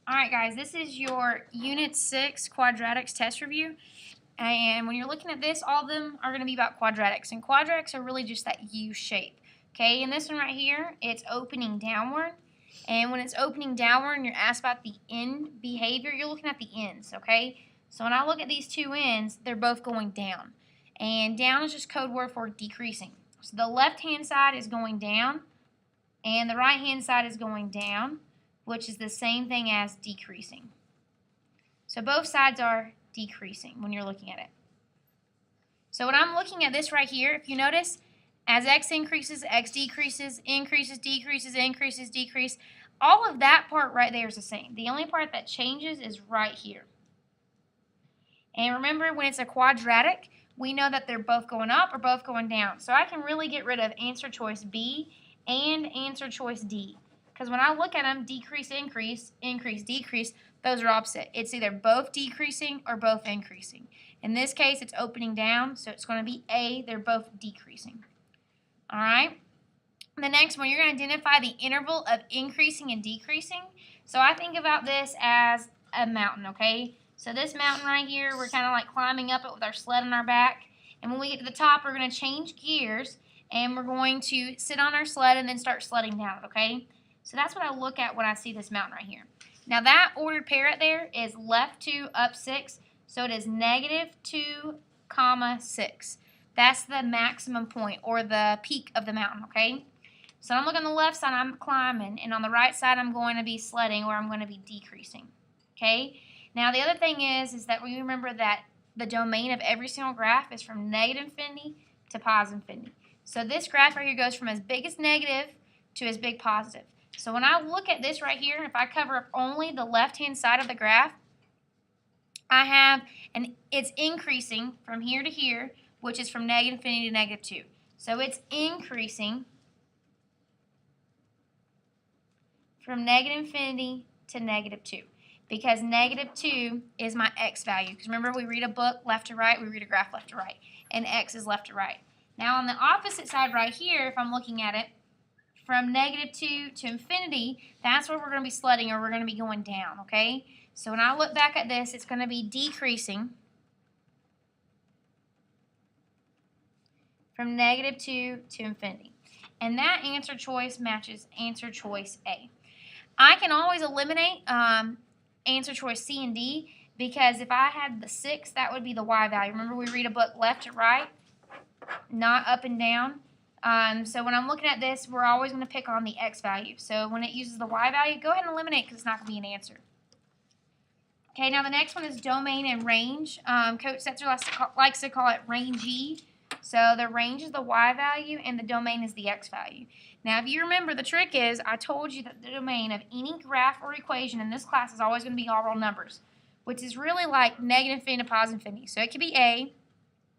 Alright guys, this is your Unit 6 quadratics test review. And when you're looking at this, all of them are going to be about quadratics. And quadratics are really just that U shape. Okay, and this one right here, it's opening downward. And when it's opening downward and you're asked about the end behavior, you're looking at the ends, okay? So when I look at these two ends, they're both going down. And down is just code word for decreasing. So the left-hand side is going down, and the right-hand side is going down, which is the same thing as decreasing. So both sides are decreasing when you're looking at it. So when I'm looking at this right here, if you notice, as x increases, x decreases, increases, decreases, increases, decrease, all of that part right there is the same. The only part that changes is right here. And remember, when it's a quadratic, we know that they're both going up or both going down. So I can really get rid of answer choice B and answer choice D. Because when I look at them, decrease, increase, increase, decrease, those are opposite. It's either both decreasing or both increasing. In this case, it's opening down, so it's going to be A. They're both decreasing. All right? The next one, you're going to identify the interval of increasing and decreasing. So I think about this as a mountain, okay? So this mountain right here, we're kind of like climbing up it with our sled on our back. And when we get to the top, we're going to change gears, and we're going to sit on our sled and then start sledding down, okay? So that's what I look at when I see this mountain right here. Now that ordered pair right there is left 2, up 6. So it is -2, 6. That's the maximum point or the peak of the mountain, okay? So I'm looking on the left side, I'm climbing. And on the right side, I'm going to be sledding or I'm going to be decreasing, okay? Now the other thing is that we remember that the domain of every single graph is from -infinity to +infinity. So this graph right here goes from as big as negative to as big positive. So when I look at this right here, if I cover up only the left-hand side of the graph, I have, and it's increasing from here to here, which is from -infinity to -2. So it's increasing from -infinity to -2 because -2 is my x value. Because remember, we read a book left to right, we read a graph left to right, and x is left to right. Now on the opposite side right here, if I'm looking at it, from -2 to infinity, that's where we're going to be sledding or we're going to be going down, okay? So when I look back at this, it's going to be decreasing from -2 to infinity. And that answer choice matches answer choice A. I can always eliminate answer choice C and D because if I had the 6, that would be the y value. Remember, we read a book left to right, not up and down. So when I'm looking at this, we're always going to pick on the x value. So when it uses the y value, go ahead and eliminate because it's not going to be an answer. Okay, now the next one is domain and range. Coach Setzer likes to call it rangey. So the range is the y value and the domain is the x value. Now if you remember, the trick is I told you that the domain of any graph or equation in this class is always going to be all real numbers, which is really like -infinity to +infinity. So it could be A,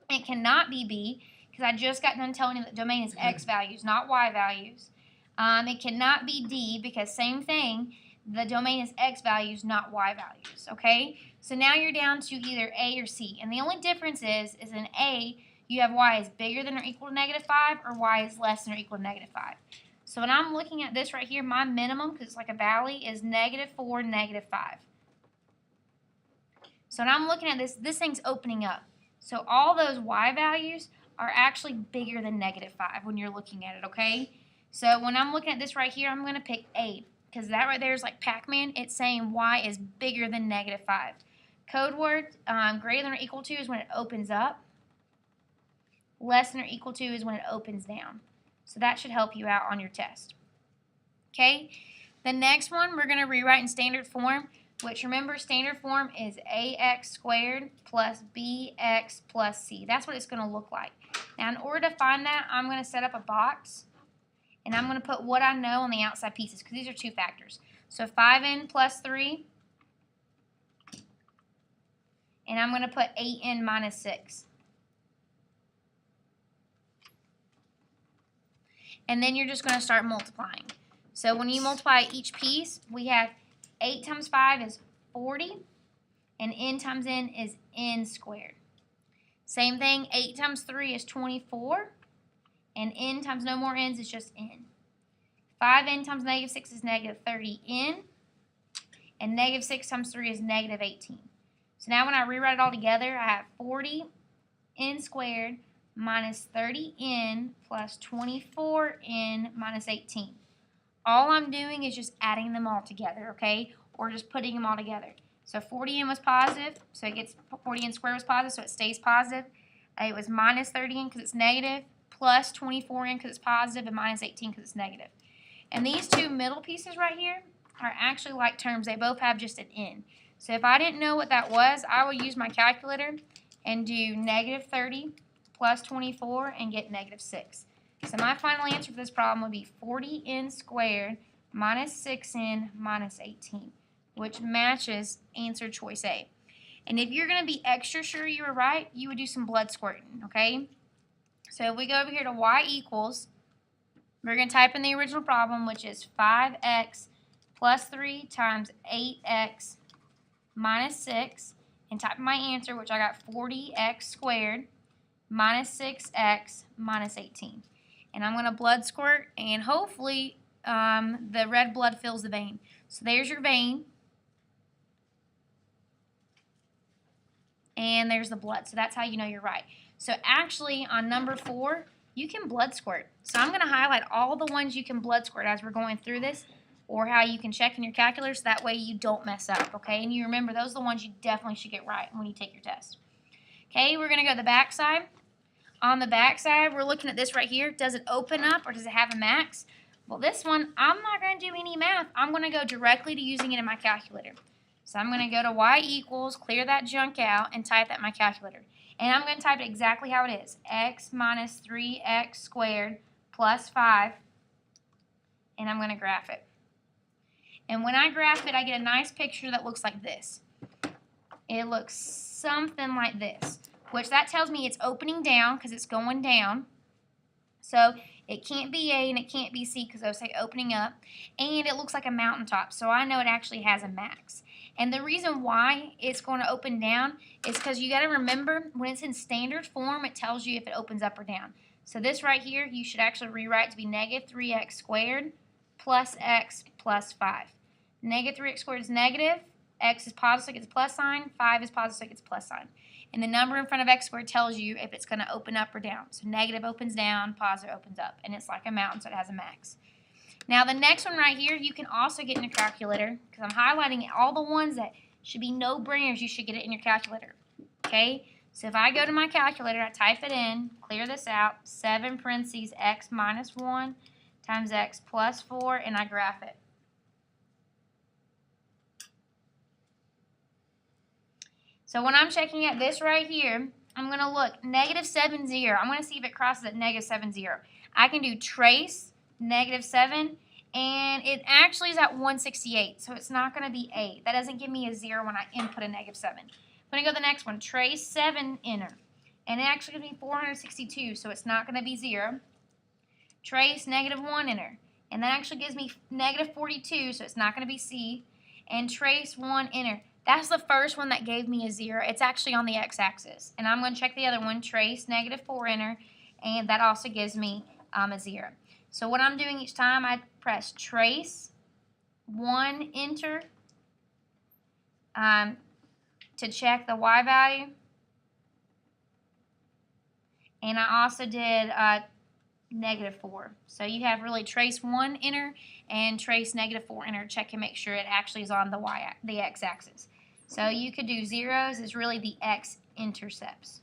it cannot be B, because I just got done telling you that domain is x values, not y values. It cannot be D because same thing, the domain is x values, not y values, okay? So now you're down to either A or C, and the only difference is in A, you have y is bigger than or equal to -5 or y is less than or equal to -5. So when I'm looking at this right here, my minimum, because it's like a valley, is -4, -5. So when I'm looking at this thing's opening up. So all those y values are actually bigger than -5 when you're looking at it, okay? So when I'm looking at this right here, I'm going to pick A because that right there is like Pac-Man. It's saying y is bigger than -5. Code word, greater than or equal to is when it opens up. Less than or equal to is when it opens down. So that should help you out on your test. Okay? The next one we're going to rewrite in standard form, which remember standard form is ax squared plus bx plus c. That's what it's going to look like. Now in order to find that, I'm going to set up a box and I'm going to put what I know on the outside pieces because these are two factors. So 5n plus 3 and I'm going to put 8n minus 6. And then you're just going to start multiplying. So when you multiply each piece, we have 8 times 5 is 40, and n times n is n squared. Same thing, 8 times 3 is 24, and n times no more n's is just n. 5n times -6 is -30n, and negative 6 times 3 is negative 18. So now when I rewrite it all together, I have 40n squared minus 30n plus 24n minus 18. All I'm doing is just adding them all together, okay? Or just putting them all together. So 40n was positive, so it gets 40n squared was positive, so it stays positive. It was minus 30n because it's negative, plus 24n because it's positive, and minus 18 because it's negative. And these two middle pieces right here are actually like terms. They both have just an n. So if I didn't know what that was, I would use my calculator and do negative 30 plus 24 and get negative 6. So my final answer for this problem would be 40n squared minus 6n minus 18, which matches answer choice A. And if you're going to be extra sure you were right, you would do some blood squirting, okay? So if we go over here to y equals, we're going to type in the original problem, which is 5x plus 3 times 8x minus 6, and type in my answer, which I got 40x squared minus 6x minus 18. And I'm going to blood squirt, and hopefully the red blood fills the vein. So there's your vein, and there's the blood. So that's how you know you're right. So actually, on number 4, you can blood squirt. So I'm going to highlight all the ones you can blood squirt as we're going through this, or how you can check in your calculator so that way you don't mess up, okay? And you remember, those are the ones you definitely should get right when you take your test. Okay, we're going to go to the back side. On the back side, we're looking at this right here. Does it open up or does it have a max? Well, this one, I'm not going to do any math. I'm going to go directly to using it in my calculator. So I'm going to go to y equals, clear that junk out, and type that in my calculator. And I'm going to type it exactly how it is. X minus 3x squared plus 5. And I'm going to graph it. And when I graph it, I get a nice picture that looks like this. It looks something like this, which that tells me it's opening down because it's going down. So it can't be A and it can't be C because those say opening up. And it looks like a mountaintop, so I know it actually has a max. And the reason why it's going to open down is because you got to remember, when it's in standard form, it tells you if it opens up or down. So this right here, you should actually rewrite to be negative 3x squared plus x plus 5. Negative 3x squared is negative, x is positive, so it gets a plus sign, 5 is positive, so it gets a plus sign. And the number in front of x squared tells you if it's going to open up or down. So negative opens down, positive opens up, and it's like a mountain, so it has a max. Now the next one right here, you can also get in your calculator, because I'm highlighting all the ones that should be no-brainers. You should get it in your calculator. Okay? So if I go to my calculator, I type it in, clear this out, 7 parentheses x minus 1 times x plus 4, and I graph it. So when I'm checking at this right here, I'm going to look, negative 7, 0. I'm going to see if it crosses at negative 7, 0. I can do trace negative 7, and it actually is at 168, so it's not going to be 8. That doesn't give me a 0 when I input a negative 7. I'm going to go to the next one, trace 7, enter, and it actually gives me 462, so it's not going to be 0. Trace negative 1, enter, and that actually gives me negative 42, so it's not going to be C. And trace 1, enter. That's the first one that gave me a 0. It's actually on the x-axis. And I'm going to check the other one, trace negative 4, enter, and that also gives me a 0. So what I'm doing each time, I press trace 1, enter, to check the y value. And I also did negative 4. So you have really trace 1, enter, and trace negative 4, enter, check and make sure it actually is on the x-axis. So you could do zeros is really the x-intercepts.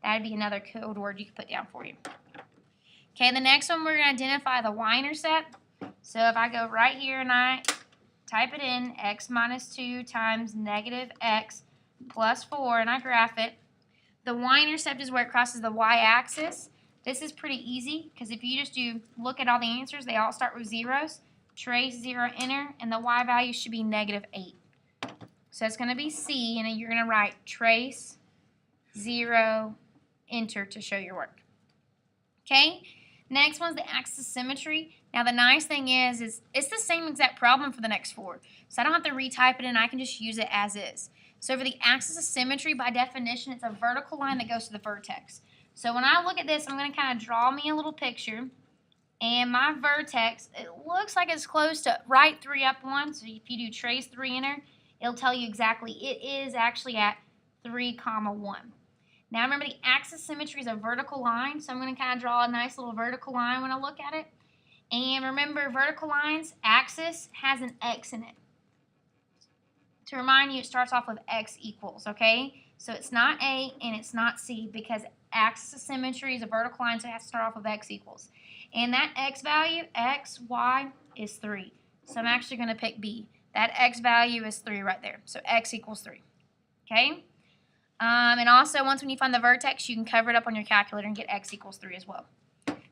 That would be another code word you could put down for you. Okay, the next one we're going to identify the y-intercept. So if I go right here and I type it in, x minus 2 times negative x plus 4, and I graph it, the y-intercept is where it crosses the y-axis. This is pretty easy because if you just look at all the answers, they all start with zeros. Trace 0, enter, and the y value should be negative 8. So it's going to be C, and then you're going to write trace 0, enter to show your work. Okay, next one's the axis of symmetry. Now the nice thing is it's the same exact problem for the next 4. So I don't have to retype it in, I can just use it as is. So for the axis of symmetry, by definition, it's a vertical line that goes to the vertex. So when I look at this, I'm going to kind of draw me a little picture. And my vertex, it looks like it's close to right 3 up 1. So if you do trace 3 enter, it'll tell you exactly it is actually at 3, 1. Now remember the axis symmetry is a vertical line. So I'm going to kind of draw a nice little vertical line when I look at it. And remember vertical lines, axis has an X in it. To remind you, it starts off with X equals, okay? So it's not A and it's not C because axis symmetry is a vertical line, so it has to start off with X equals. And that X value, X, Y, is 3. So I'm actually going to pick B. That X value is 3 right there. So X equals 3, okay? And also, once when you find the vertex, you can cover it up on your calculator and get X equals 3 as well.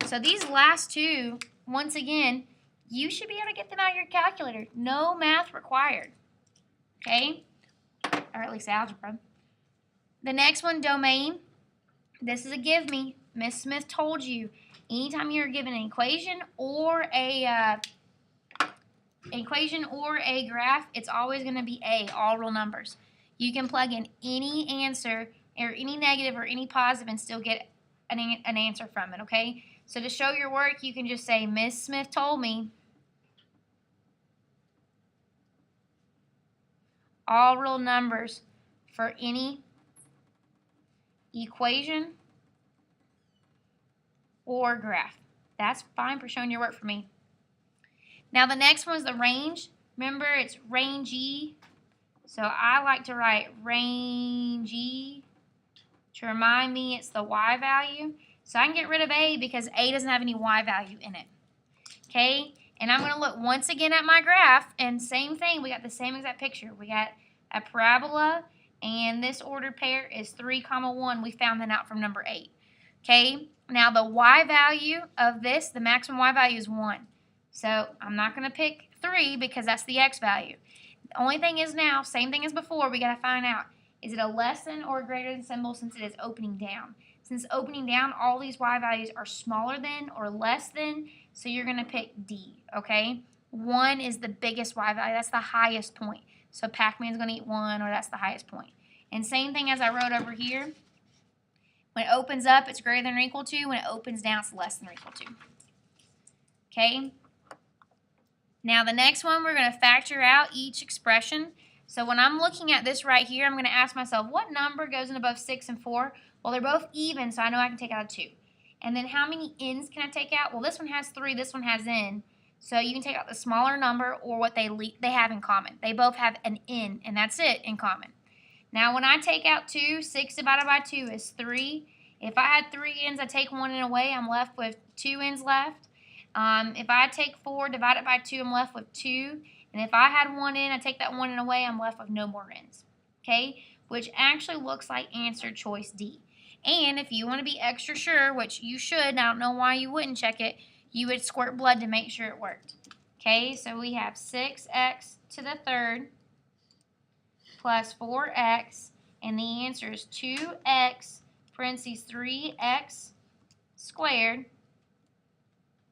So these last two, once again, you should be able to get them out of your calculator. No math required. Okay? Or at least algebra. The next one, domain. This is a give me. Miss Smith told you, anytime you're given an equation or a graph, it's always going to be A, all real numbers. You can plug in any answer or any negative or any positive and still get an answer from it, okay? So to show your work, you can just say, Miss Smith told me all real numbers for any equation or graph. That's fine for showing your work for me. Now the next one is the range. Remember, it's rangey. So I like to write rangey to remind me it's the Y value. So I can get rid of A because A doesn't have any Y value in it. Okay? And I'm going to look once again at my graph, and same thing. We got the same exact picture. We got a parabola, and this ordered pair is 3, 1. We found that out from number 8. Okay? Now the Y value of this, the maximum Y value is 1. So I'm not going to pick 3 because that's the X value. The only thing is now, same thing as before, we got to find out, is it a less than or greater than symbol since it is opening down? Since opening down, all these Y values are smaller than or less than, so you're going to pick D, okay? 1 is the biggest Y value. That's the highest point. So Pac-Man's going to eat 1, or that's the highest point. And same thing as I wrote over here. When it opens up, it's greater than or equal to. When it opens down, it's less than or equal to. Okay? Now the next one, we're going to factor out each expression. So when I'm looking at this right here, I'm going to ask myself, what number goes in above 6 and 4? Well, they're both even, so I know I can take out a 2. And then how many n's can I take out? Well, this one has 3, this one has n. So you can take out the smaller number or what they have in common. They both have an n, and that's it in common. Now when I take out 2, 6 divided by 2 is 3. If I had 3 n's, I take 1 n away, I'm left with 2 n's left. If I take 4 divided by 2, I'm left with 2. And if I had 1 n, I take that 1 n away, I'm left with no more n's. Okay? Which actually looks like answer choice D. And if you want to be extra sure, which you should, I don't know why you wouldn't check it, you would squirt blood to make sure it worked. Okay, so we have 6x to the third plus 4x, and the answer is 2x, parentheses 3x squared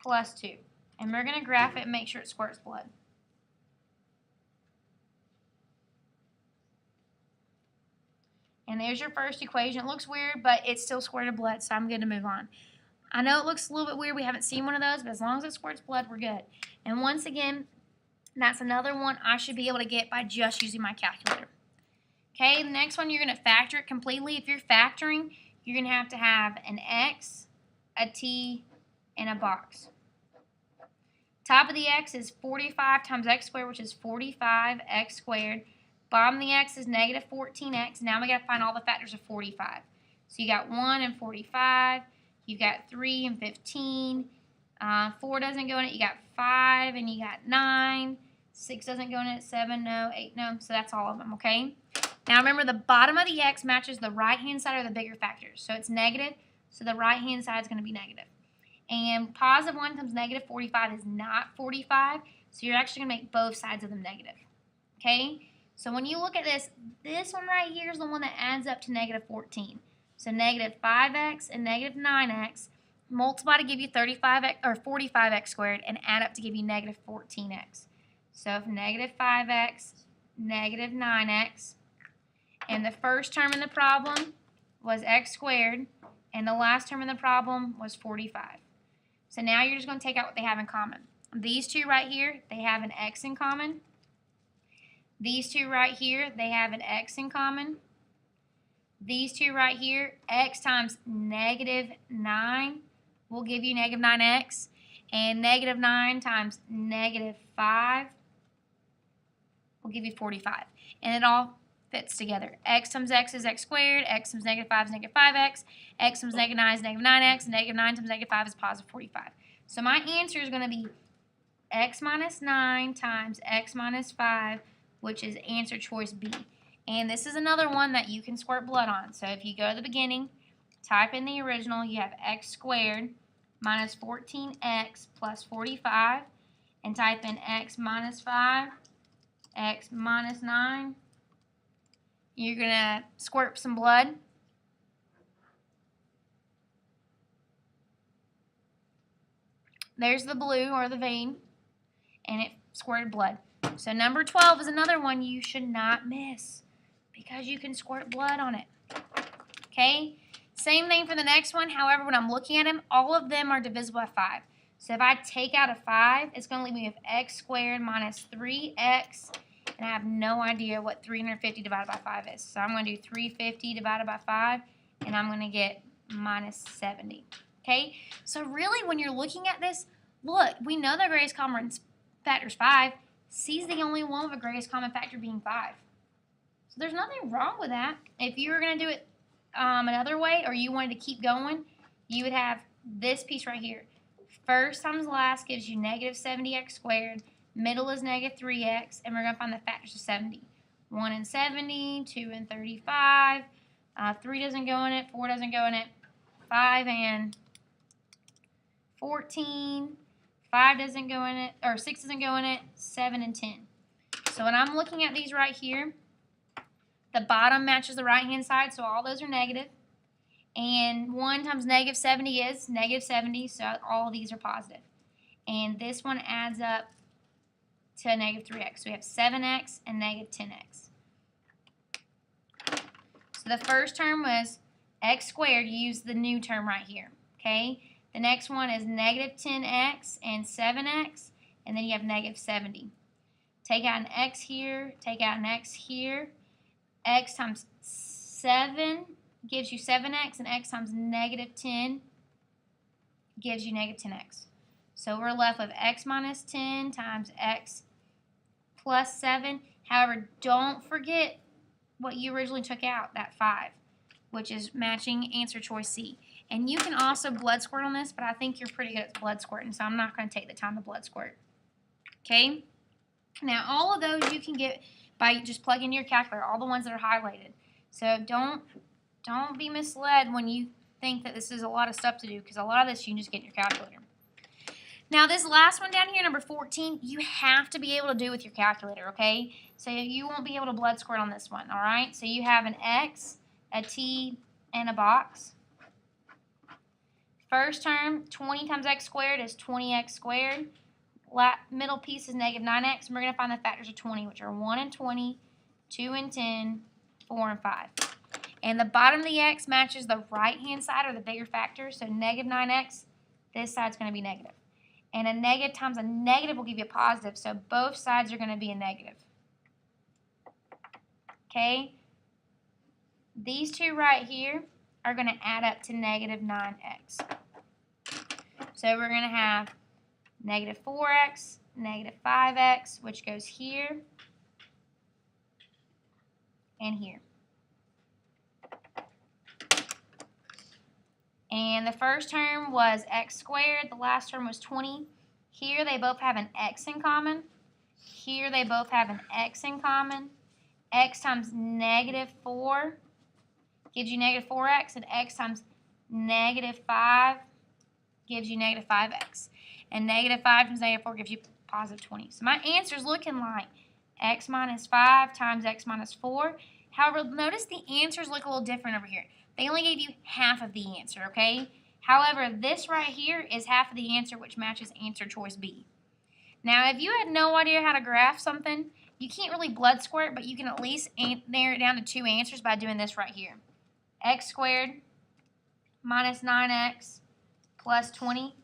plus 2. And we're going to graph it and make sure it squirts blood. And there's your first equation. It looks weird, but it still squirted blood, so I'm good to move on. I know it looks a little bit weird. We haven't seen one of those, but as long as it squirts blood, we're good. And once again, that's another one I should be able to get by just using my calculator. Okay, the next one, you're going to factor it completely. If you're factoring, you're going to have an x, a t, and a box. Top of the x is 45 times x squared, which is 45x squared. Bottom of the x is negative 14x. Now we got to find all the factors of 45. So you got 1 and 45. You got 3 and 15. 4 doesn't go in it. You got 5 and you got 9. 6 doesn't go in it. 7, no. 8, no. So that's all of them, okay? Now remember, the bottom of the x matches the right-hand side of the bigger factors. So it's negative, so the right-hand side is going to be negative. And positive 1 times negative 45 is not 45, so you're actually going to make both sides of them negative, okay? So when you look at this one right here is the one that adds up to negative 14. So negative 5x and negative 9x multiply to give you 35x or 45x squared and add up to give you negative 14x. So if negative 5x, negative 9x, and the first term in the problem was x squared, and the last term in the problem was 45. So now you're just going to take out what they have in common. These two right here, they have an x in common. These two right here, they have an x in common. These two right here, x times -9 will give you -9x. And -9 times -5 will give you 45. And it all fits together. X times x is x squared. X times -5 is -5x. X times -9 is -9x. -9 times -5 is +45. So my answer is going to be x minus 9 times x minus 5, which is answer choice B. And this is another one that you can squirt blood on. So if you go to the beginning, type in the original, you have x squared minus 14x plus 45, and type in x minus 5, x minus 9. You're going to squirt some blood. There's the blue or the vein, and it squirted blood. So number 12 is another one you should not miss because you can squirt blood on it. Okay? Same thing for the next one. However, when I'm looking at them, all of them are divisible by 5. So if I take out a 5, it's going to leave me with x squared minus 3x, and I have no idea what 350 divided by 5 is. So I'm going to do 350 divided by 5, and I'm going to get minus 70. Okay? So really, when you're looking at this, look, we know the greatest common factor is 5. C is the only one with a greatest common factor being 5. So there's nothing wrong with that. If you were going to do it another way, or you wanted to keep going, you would have this piece right here. First times last gives you -70x squared. Middle is -3x, and we're going to find the factors of 70. 1 and 70, 2 and 35, 3 doesn't go in it, 4 doesn't go in it, 5 and 14, 5 doesn't go in it, or 6 doesn't go in it, 7 and 10. So when I'm looking at these right here, the bottom matches the right-hand side, so all those are negative. And 1 times -70 is -70, so all of these are positive. And this one adds up to -3x. So we have 7x and -10x. So the first term was x squared. You use the new term right here, okay? The next one is -10x and 7x, and then you have -70. Take out an x here, take out an x here. X times 7 gives you 7x, and x times -10 gives you -10x. So we're left with x minus 10 times x plus 7. However, don't forget what you originally took out, that 5, which is matching answer choice C. And you can also blood squirt on this, but I think you're pretty good at blood squirting, so I'm not going to take the time to blood squirt. Okay? Now, all of those you can get by just plugging in your calculator, all the ones that are highlighted. So don't be misled when you think that this is a lot of stuff to do, because a lot of this you can just get in your calculator. Now, this last one down here, number 14, you have to be able to do with your calculator, okay? So you won't be able to blood squirt on this one, all right? So you have an x, a t, and a box. First term, 20 times x squared is 20x squared. Middle piece is -9x, and we're going to find the factors of 20, which are 1 and 20, 2 and 10, 4 and 5. And the bottom of the x matches the right-hand side, or the bigger factor, so -9x, this side's going to be negative. And a negative times a negative will give you a positive, so both sides are going to be a negative. Okay? These two right here are going to add up to -9x. So we're going to have -4x, -5x, which goes here and here. And the first term was x squared. The last term was 20. Here they both have an x in common. Here they both have an x in common. X times -4 gives you -4x, and x times -5 gives you -5x. And -5 times -4 gives you +20. So my answer is looking like x minus 5 times x minus 4. However, notice the answers look a little different over here. They only gave you half of the answer, okay? However, this right here is half of the answer, which matches answer choice B. Now, if you had no idea how to graph something, you can't really blood squirt, but you can at least narrow it down to 2 answers by doing this right here. X squared minus 9x plus 20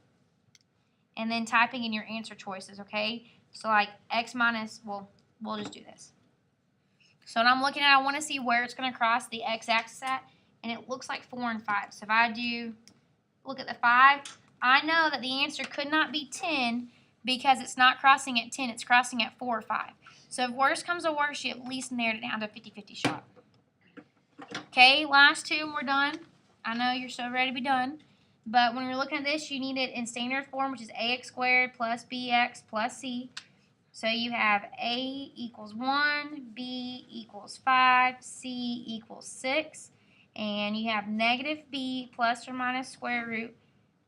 and then typing in your answer choices, okay? So like x minus, well, we'll just do this. So when I'm looking at it, I want to see where it's going to cross the x-axis at, and it looks like 4 and 5. So if I do, look at the 5, I know that the answer could not be 10 because it's not crossing at 10, it's crossing at 4 or 5. So if worse comes to worse, you at least narrowed it down to 50-50 shot. Okay, last two and we're done. I know you're so ready to be done. But when you're looking at this, you need it in standard form, which is ax squared plus bx plus c. So you have a equals 1, b equals 5, c equals 6. And you have negative b plus or minus square root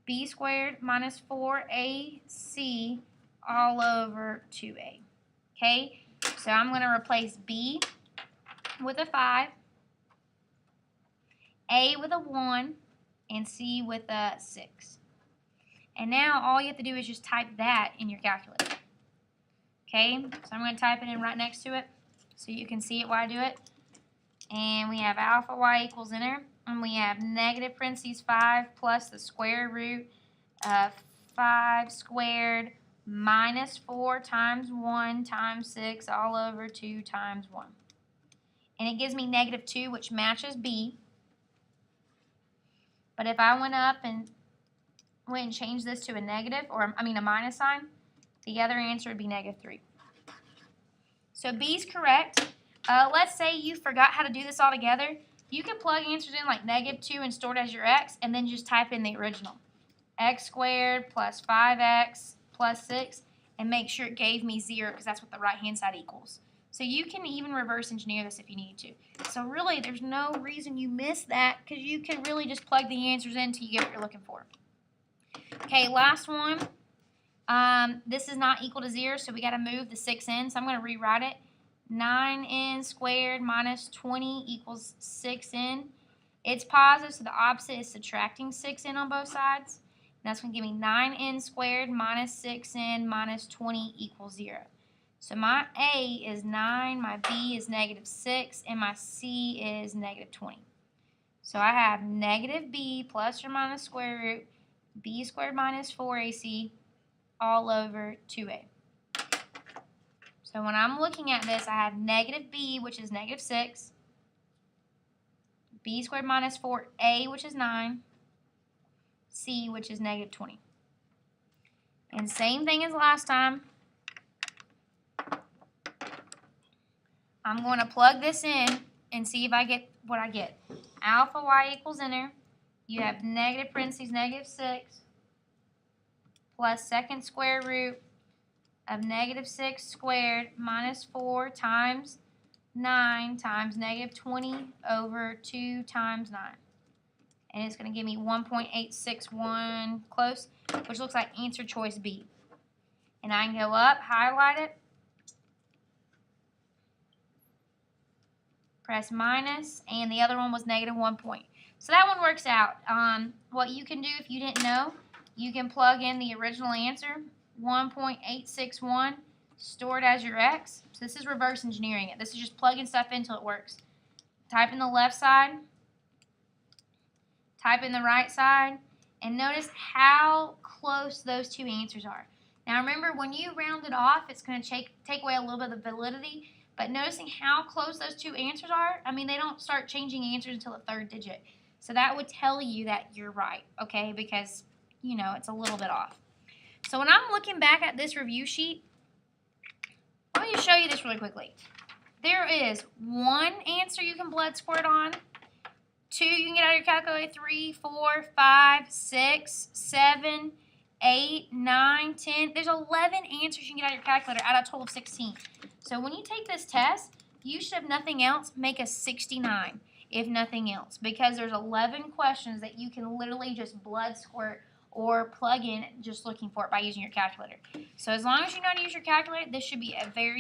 b squared minus 4ac all over 2a. Okay, so I'm going to replace b with a 5, a with a 1, and c with a 6. And now all you have to do is just type that in your calculator. Okay, so I'm going to type it in right next to it so you can see it while I do it. And we have alpha y equals in there. And we have negative parentheses 5 plus the square root of 5 squared minus 4 times 1 times 6 all over 2 times 1. And it gives me negative 2, which matches b. But if I went up and changed this to a negative, or I mean a minus sign, the other answer would be negative 3. So B is correct. Let's say you forgot how to do this all together. You can plug answers in like negative 2 and store it as your x, and then just type in the original. X squared plus 5x plus 6, and make sure it gave me 0 because that's what the right-hand side equals. So you can even reverse engineer this if you need to. So really, there's no reason you miss that because you can really just plug the answers in until you get what you're looking for. Okay, last one. This is not equal to 0, so we got to move the 6 in. So I'm going to rewrite it. 9n squared minus 20 equals 6n. It's positive, so the opposite is subtracting 6n on both sides. And that's going to give me 9n squared minus 6n minus 20 equals 0. So my A is 9, my B is negative 6, and my C is negative 20. So I have negative B plus or minus square root b squared minus 4ac all over 2a. So when I'm looking at this, I have negative b, which is negative 6, b squared minus 4a, which is 9, c, which is negative 20. And same thing as last time. I'm going to plug this in and see if I get what I get. Alpha y equals in there. You have negative parentheses negative 6 plus second square root of negative 6 squared minus 4 times 9 times negative 20 over 2 times 9. And it's going to give me 1.861 close, which looks like answer choice B. And I can go up, highlight it, press minus, and the other one was negative 1 point. So that one works out. What you can do if you didn't know, you can plug in the original answer, 1.861, store it as your x. So this is reverse engineering it. This is just plugging stuff in until it works. Type in the left side, type in the right side, and notice how close those two answers are. Now remember, when you round it off, it's going to take away a little bit of the validity. But noticing how close those two answers are, I mean, they don't start changing answers until the third digit. So that would tell you that you're right, okay, because, you know, it's a little bit off. So when I'm looking back at this review sheet, let me show you this really quickly. There is 1 answer you can blood squirt on, 2 you can get out of your calculator, 3, 4, 5, 6, 7, 8, 9, 10. There's 11 answers you can get out of your calculator out of a total of 16. So when you take this test, you should, if nothing else, make a 69, if nothing else, because there's 11 questions that you can literally just blood squirt or plug in just looking for it by using your calculator. So as long as you know how to use your calculator, this should be a very